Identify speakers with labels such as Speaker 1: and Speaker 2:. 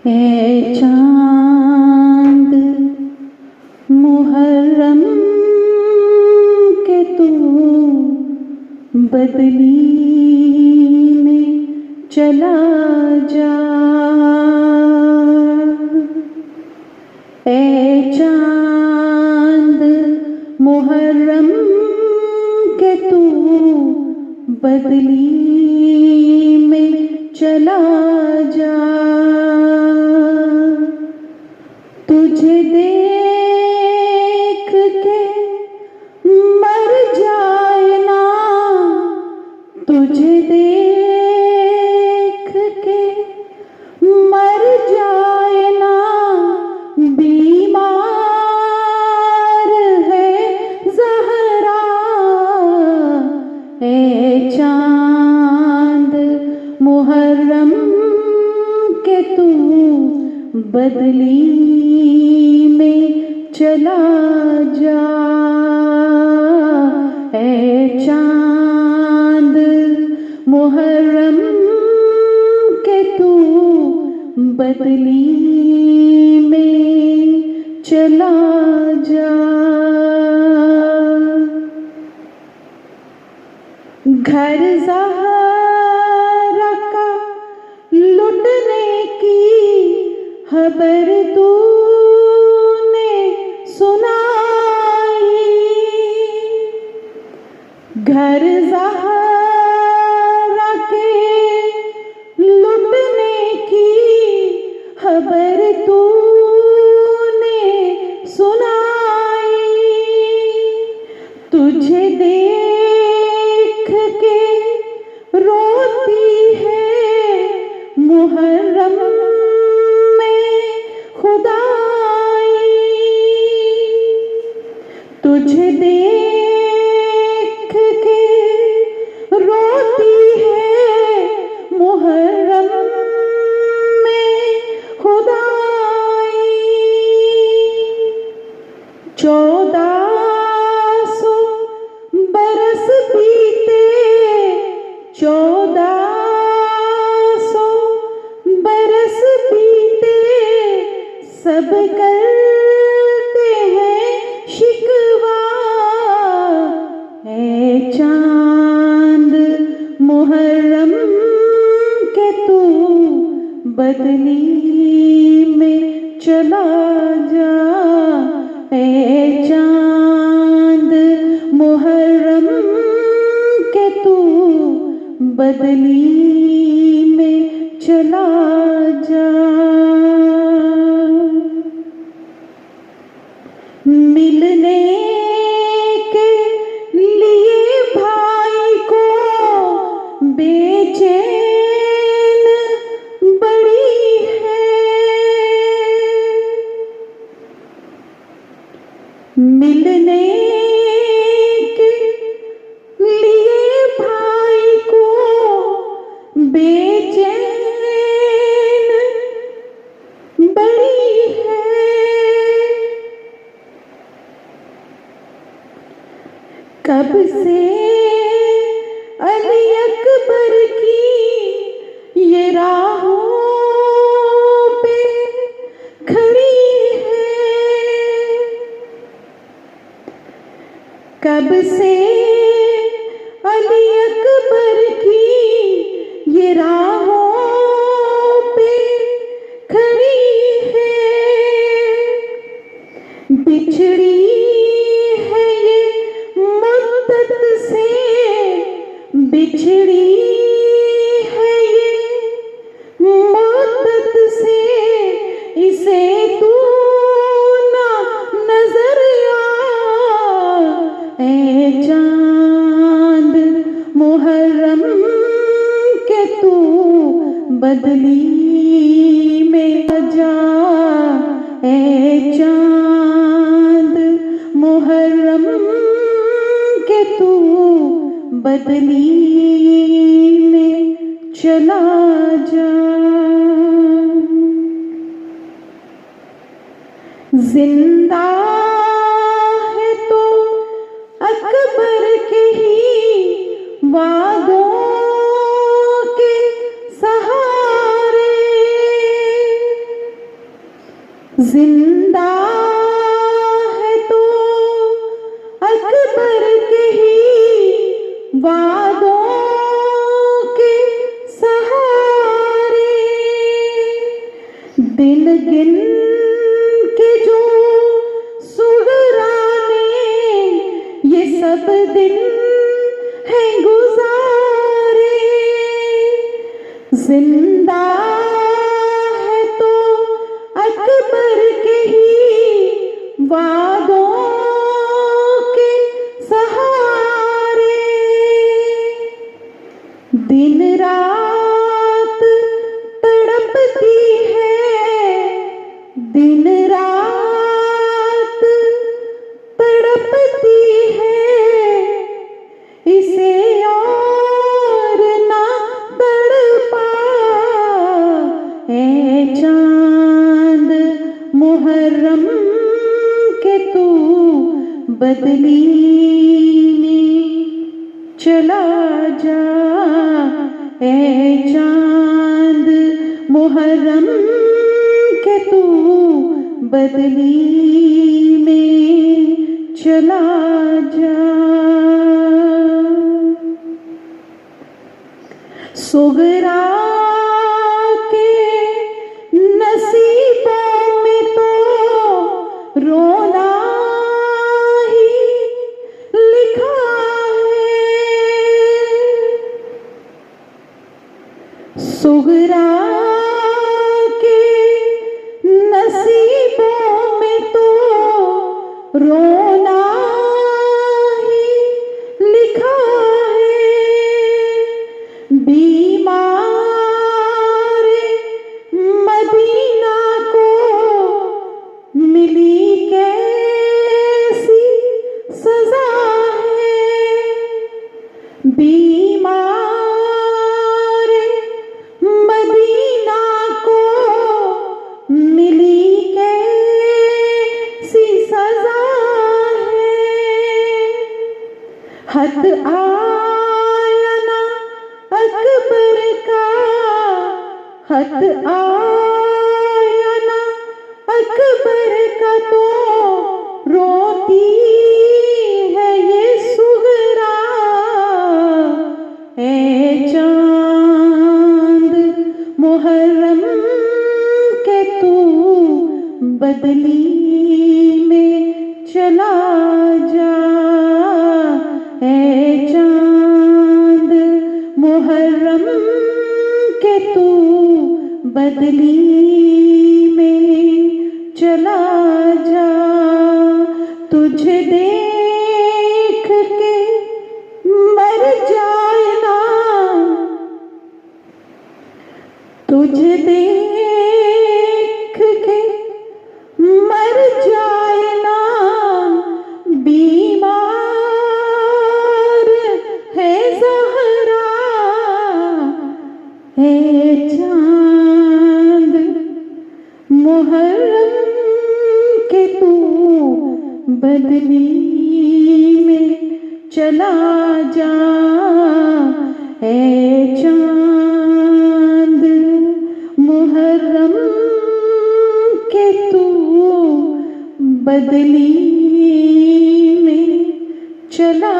Speaker 1: ए चांद मुहर्रम के तू बदली में चला जा। ए चांद मुहर्रम के तू बदली में चला जा। तुझे देख के मर जाए ना, तुझे देख के मर जाए ना, बीमार है ज़हरा। ए चांद मुहर्रम के तू बदली में चला जा। ए चांद मुहर्रम के तू बदली में चला जा। घर ज़हरा का लुटने की खबर तूने सुनाई। घर ज़हरा के लुटने की खबर तूने सुनाई। तुझे देख के रोती है मुहर्रम में खुदाई। तुझे देख के रोती है मुहर्रम में खुदाई। 1400 बरस बीते, 1400 बरस बीते, सब करते हैं शिकवा। है चांद मुहर्रम के तू बदली में चला जा। है चांद मुहर्रम के तू बदली में चला जा। मिलने के लिए भाई को बेचैन बड़ी है। मिलने के लिए भाई को बेचैन बड़ी है। कब से अली अकबर की ये राहों पे खड़ी है। कब से अली अकबर की ये राहों पे खड़ी है। बिछड़ी है ये मुद्दत से, बिछड़ी है ये मुद्दत से, इसे तू ना नजर आ। ए चांद मुहर्रम के तू बदली में जा। ए चांद मुहर्रम के तू बदली में चला जा। जिंदा है तो अकबर के ही वादों के सहारे जिंदा है तो अकबर के ही वादों के सहारे, दिन गिन के जो सुगराने ये सब दिन हैं गुजारे। जिंदा है तो अकबर के ही वादों के सहारे, दिन रात तड़पती है, दिन रात तड़पती है, इसे और ना तड़पा ऐ चांद मुहर्रम के तू बदली में चला जा। ऐ चांद मुहर्रम के तू बदली में चला जा। सुगरा के नसीबों में तो रोना ही लिखा है। सुगरा के नसीबों में तो रोना ही लिखा है। बीमार मदीना को मिली कैसी सजा है। बीमार मदीना को मिली कैसी सजा है। हद आया ना अकबर का, हद आया ना अकबर का तो रोती है ये सुगरा। ऐ चांद मुहर्रम के तू बदली में चला जा। ऐ चांद मुहर्रम के तू बदली में चला जा। तुझे देख के मर जाए ना, तुझे देख के मर जाए ना, बीमार है ज़हरा। है चांद मुहर्रम के तू बदली में चला जा। है चांद मुहर्रम के तू बदली में चला